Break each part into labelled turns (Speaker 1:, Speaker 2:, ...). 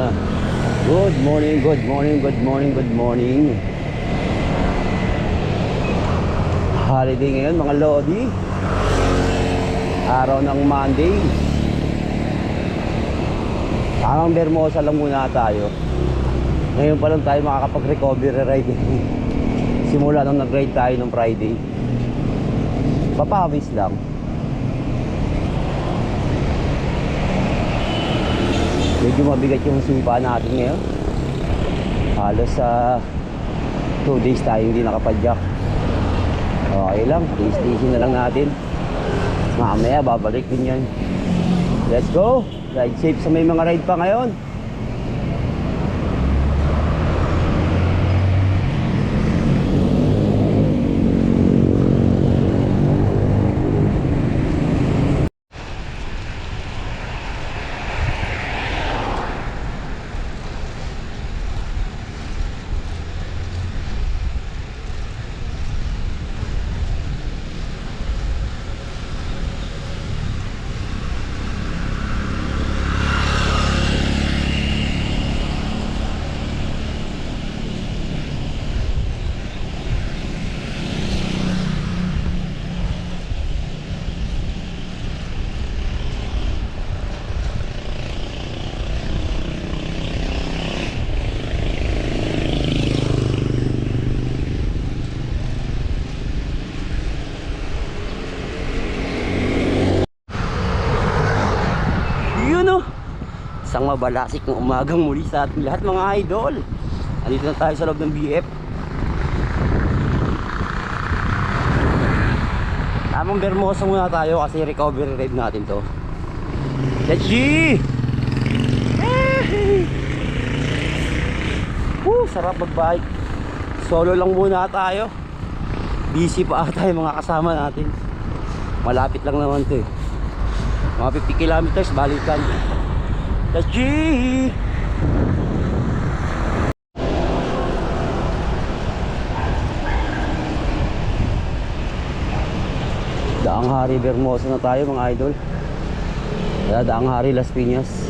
Speaker 1: Good morning, good morning, good morning, good morning. Holiday ngayon mga Lodi. Araw ng Monday. Tamang Bermosa lang muna tayo. Ngayon pa lang tayo makakapag-recovery ride. Simula nung nag-ride tayo nung Friday. Papawis lang. Medyo mabigat yung sumpa natin ngayon. Halos 2 days tayo hindi nakapadyak. Okay lang, taste na lang natin. Mamaya babalik din yan. Let's go. Ride safe sa may mga ride pa ngayon. Isang mabalasik ng umagang muli sa ating lahat mga idol. Andito na tayo sa loob ng BF. Tamang Bermosa muna tayo kasi recovery ride natin to. Let's see! Sarap magbike. Solo lang muna tayo. Busy pa ata yung mga kasama natin. Malapit lang naman to eh. Mga 50 kilometers balikan. Let's G. Daang Hari Bermosa na tayo mga idol. Daang Hari Las Piñas.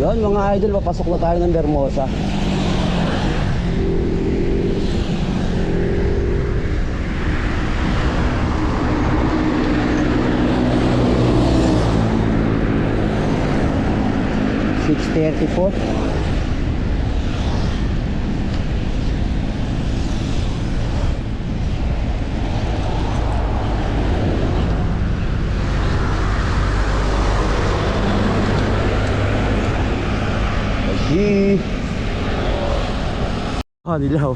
Speaker 1: Yun mga idol, papasok na tayo ng Bermosa. $6:30 po. Dilaw.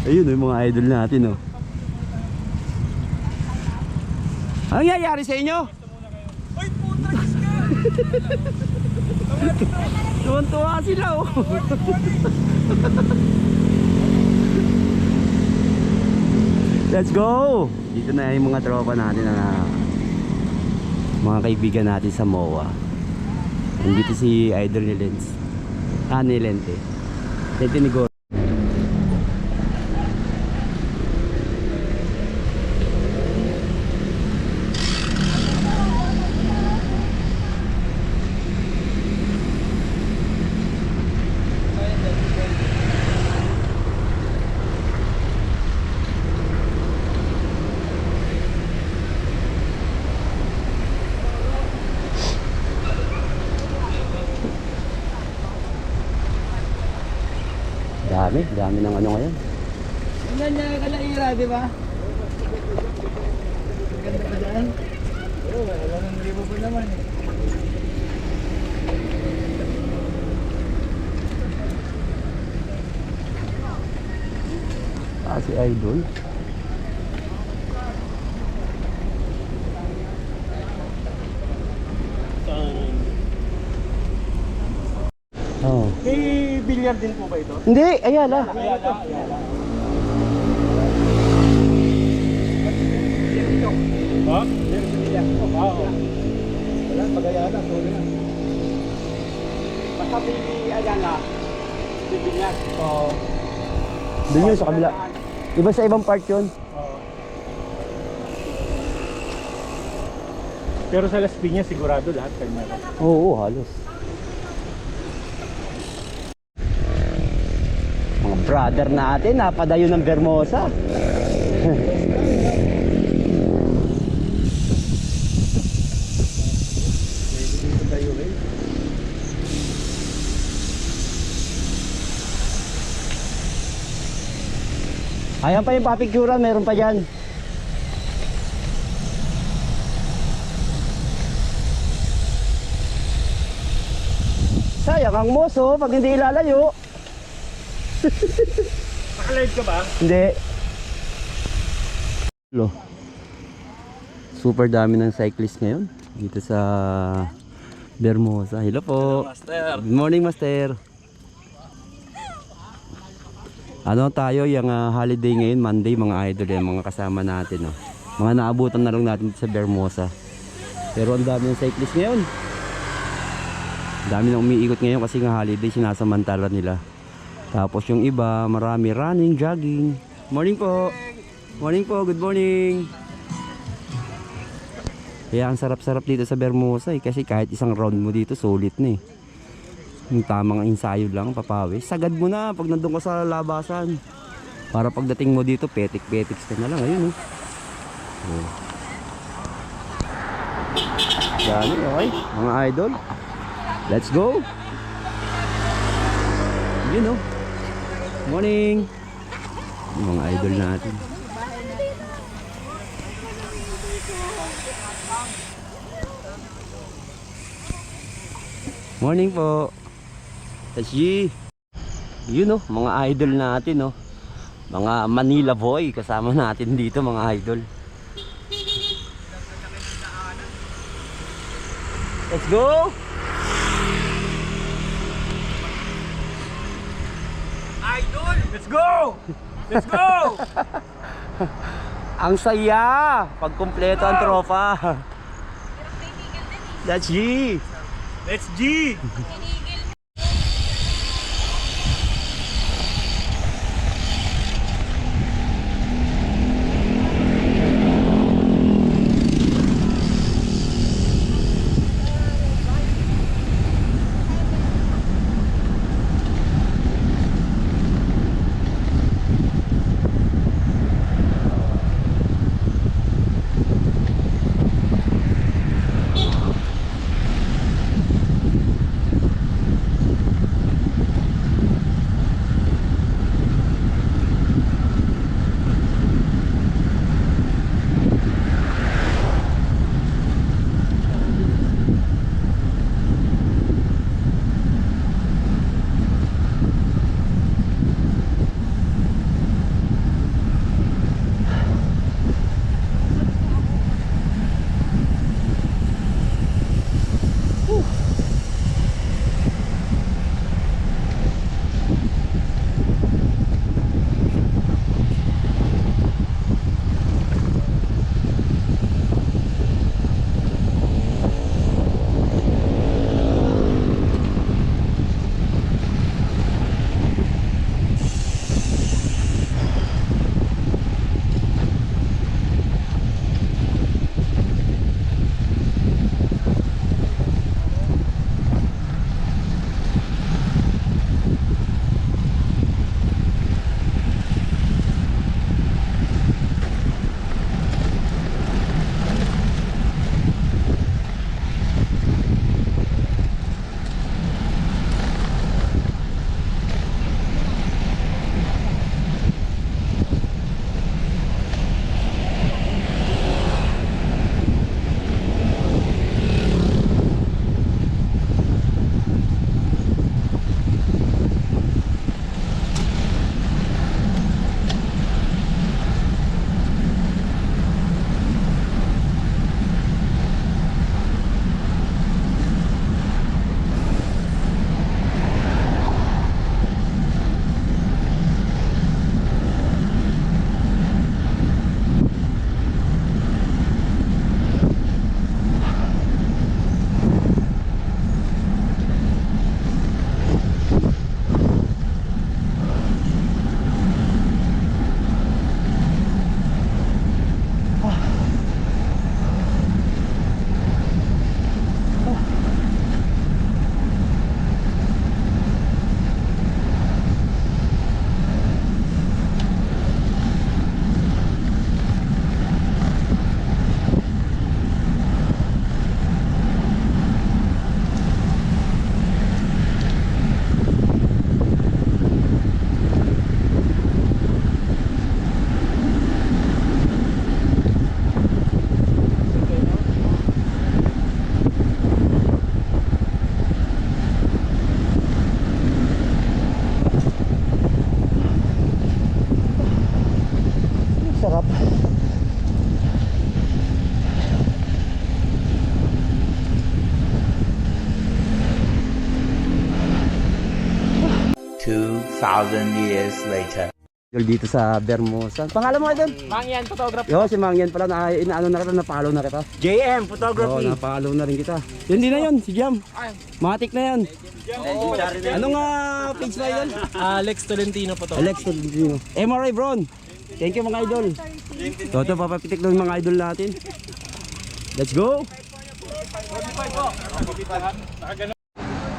Speaker 1: Ayun yung mga idol natin, oh. Anong nangyayari sa inyo?
Speaker 2: Uy, putraks ka!
Speaker 1: Tuwan-tuwa sila, oh. Let's go! Dito na yung mga tropa natin na mga kaibigan natin sa MOA. Nandito si idol ni Lens. Ni Lente. Lente ni Goro. Dami ng ano ngayon.
Speaker 2: Tingnan niya kalaira, di ba? Ganda pa dyan. Oo, wala nang libo po naman eh.
Speaker 1: Si idol. Oh.
Speaker 2: May bilyar din po ba ito?
Speaker 1: Hindi, ayala.
Speaker 2: Ayala. Ha? Wala, pag-ayala. Sorry na. Basta ayala. Bibinyag. Oo.
Speaker 1: Doon yun sa kabila. Iba sa ibang part yun.
Speaker 2: Oo. Pero sa Las Piñas sigurado lahat kayo meron.
Speaker 1: Oo, halos. Mga brother natin, napadayo ng Bermosa. Ayan pa yung papicturan, meron pa dyan. Sayang ang moso pag hindi ilalayo.
Speaker 2: Naka-live ka ba?
Speaker 1: Hindi. Super dami ng cyclist ngayon dito sa Bermosa. Hello po.
Speaker 2: Master.
Speaker 1: Good morning, Master. Ano tayo, yung holiday ngayon, Monday, mga idol, yung mga kasama natin, no? Mga naabutan na lang natin sa Bermosa. Pero ang dami ng cyclist ngayon. Dami nang umiikot ngayon kasi nga holiday, sinasamantala nila. Tapos yung iba, marami running, jogging. Morning po. Morning po, good morning. Kaya ang sarap-sarap dito sa Bermosa kasi kahit isang round mo dito, sulit na eh. Yung tamang ensayo lang, papawis. Sagad mo na pag nandun ka sa labasan. Para pagdating mo dito, petik-petiks ka na lang. Ayun, oh. Yan, okay. Mga idol. Let's go. Yun, oh. Morning. Yung mga idol natin. Morning po. SG. Yun, oh, mga idol natin, oh. Mga Manila boy kasama natin dito, mga idol. Let's go.
Speaker 2: Idol! Let's go! Let's go!
Speaker 1: Ang saya pag kumpleto ang tropa. That's G.
Speaker 2: Let's G!
Speaker 3: 2,000 years later.
Speaker 1: Dito sa Bermosa. Pangalan mo idol?
Speaker 2: Mangyan photography.
Speaker 1: Yo, si Mangyan pala. Inaano na kita, na-follow na kita.
Speaker 2: JM
Speaker 1: Oo,
Speaker 2: photography.
Speaker 1: na-follow na rin kita. Yun din na yun, si Jam. Matik na yan. Anong page na yun?
Speaker 2: Alex Tolentino photography.
Speaker 1: Alex Tolentino. MRI Bron. Thank you mga idol. Toto, papapitik lang yung mga idol natin. Let's go!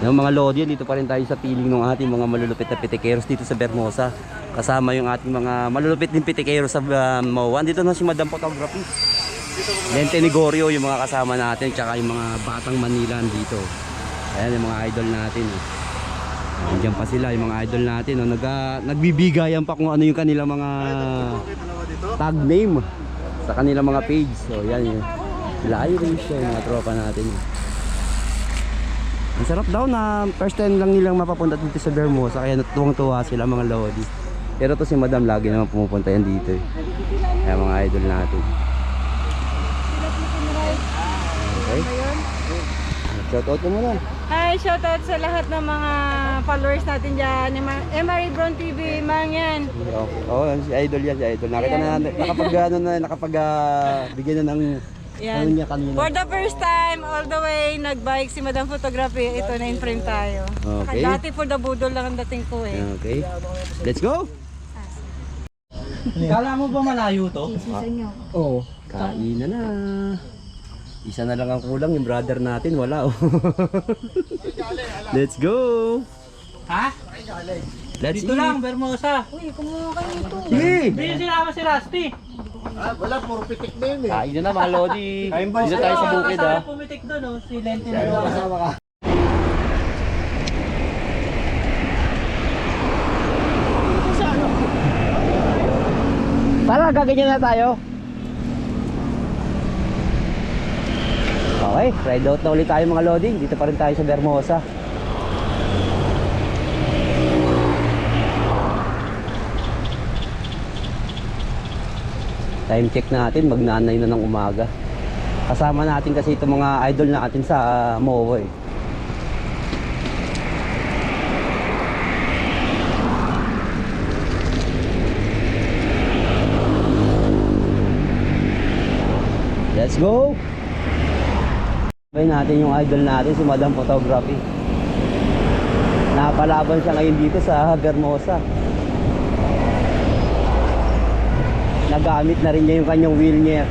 Speaker 1: Yung mga lodi, dito pa rin tayo sa piling ng ating mga malulupit na pitikeros dito sa Bermosa. Kasama yung ating mga malulupit din pitikeros sa MOA. Dito na si Madam Photography. Lente Nigorio yung mga kasama natin, tsaka yung mga batang Manila dito. Ayan yung mga idol natin. Nandiyan pa sila yung mga idol natin. Nagbibigayan pa kung ano yung kanilang mga tag name sa kanilang mga page. So yan yun. Sila Irish, yung mga tropa natin. Ang sarap daw na first time lang nilang mapapunta dito sa Bermosa, kaya tuwang-tuwa sila mga lodi. Pero to si Madam lagi naman pumupunta yan dito. Kaya mga idol natin. Okay. Shoutout ko muna.
Speaker 4: Hi, shoutout sa lahat ng mga followers natin dyan. MRI Brown TV, Mangyan.
Speaker 1: Oo, si idol yan, si idol. Nakita na bigyan na ng ano niya kanina.
Speaker 4: For the first time, all the way, nagbike si Madam Photography. Ito na in frame tayo.
Speaker 1: Okay.
Speaker 4: Dati for the budol lang ang dating ko eh.
Speaker 1: Okay. Let's go!
Speaker 2: Kala mo ba malayo to?
Speaker 1: Oo. Kain na. Isa na lang ang kulang, yung brother natin, wala oh. Let's go!
Speaker 2: Ha?
Speaker 1: Let's
Speaker 2: Dito
Speaker 1: eat!
Speaker 2: lang, Bermosa.
Speaker 4: Uy, kumuha kayo ito.
Speaker 1: Sige!
Speaker 2: Hindi yung sinama si Rusty.
Speaker 1: Kain na mga lodi. Dito tayo sa bukid ha.
Speaker 2: Kasama pumitik doon, oh, si Lente.
Speaker 1: Kasama ka. Para gaganyan na tayo. Okay, ride out na ulit tayo mga loading. Dito pa rin tayo sa Bermosa. Time check natin, mag-9 na ng umaga. Kasama natin kasi itong mga idol natin sa MOA eh. Let's go! Sabay natin yung idol natin, si Madam Photography. Napalaban siya ngayon dito sa Bermosa. Nagamit na rin niya yung kanyang wheelchair.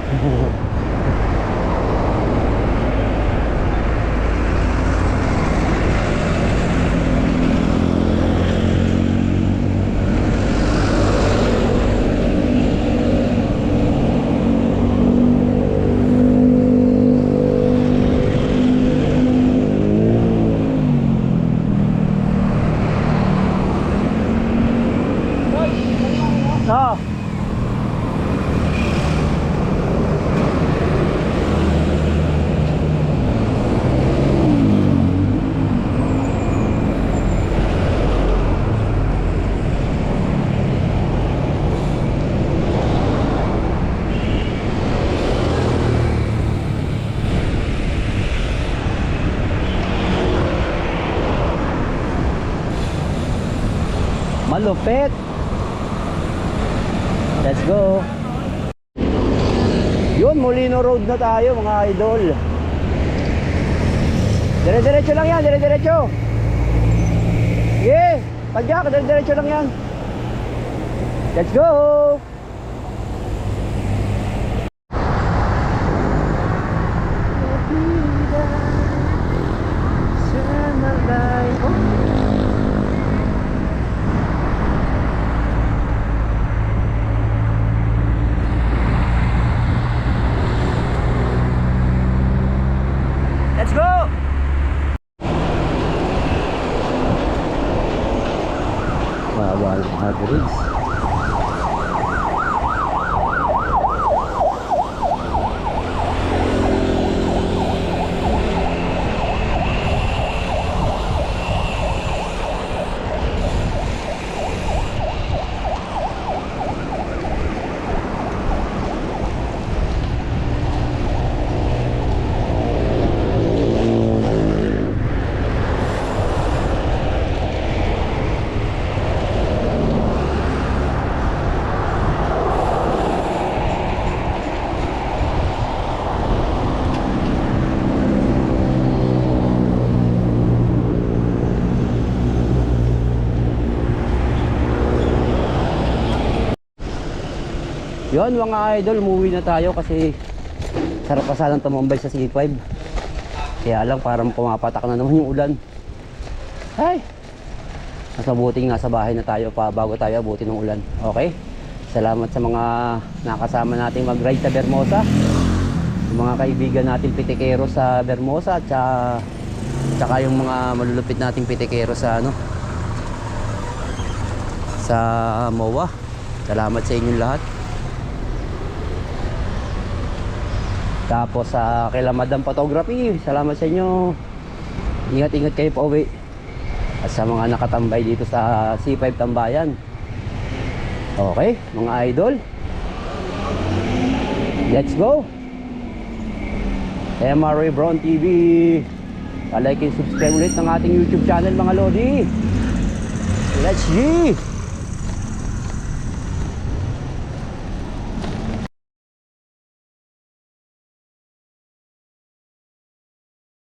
Speaker 1: Oh. Malupit. Let's go. Yun, Molino Road na tayo mga idol. Dire-diretso lang yan, dire-diretso. Yeah, padyak, dire-diretso lang yan. Let's go. Let's go! Bawal mag-race. Yun mga idol, umuwi na tayo kasi sarap pa sanang tumambay sa C5. Kaya lang parang pumapatak na naman yung ulan. Ay! Mas mabuting nasa bahay na tayo pa bago tayo abutin ng ulan. Okay? Salamat sa mga nakasama nating mag-ride sa Bermosa. Yung mga kaibigan natin pitikero sa Bermosa at tsaka yung mga malulupit nating pitikero sa sa MOA. Salamat sa inyong lahat. Tapos sa kay Madam Photography, salamat sa inyo. Ingat-ingat kayo pa uwi. At sa mga nakatambay dito sa C5 Tambayan. Okay, mga idol. Let's go. MRA Brown TV. Like and subscribe ulit ng ating YouTube channel mga Lodi. Let's go.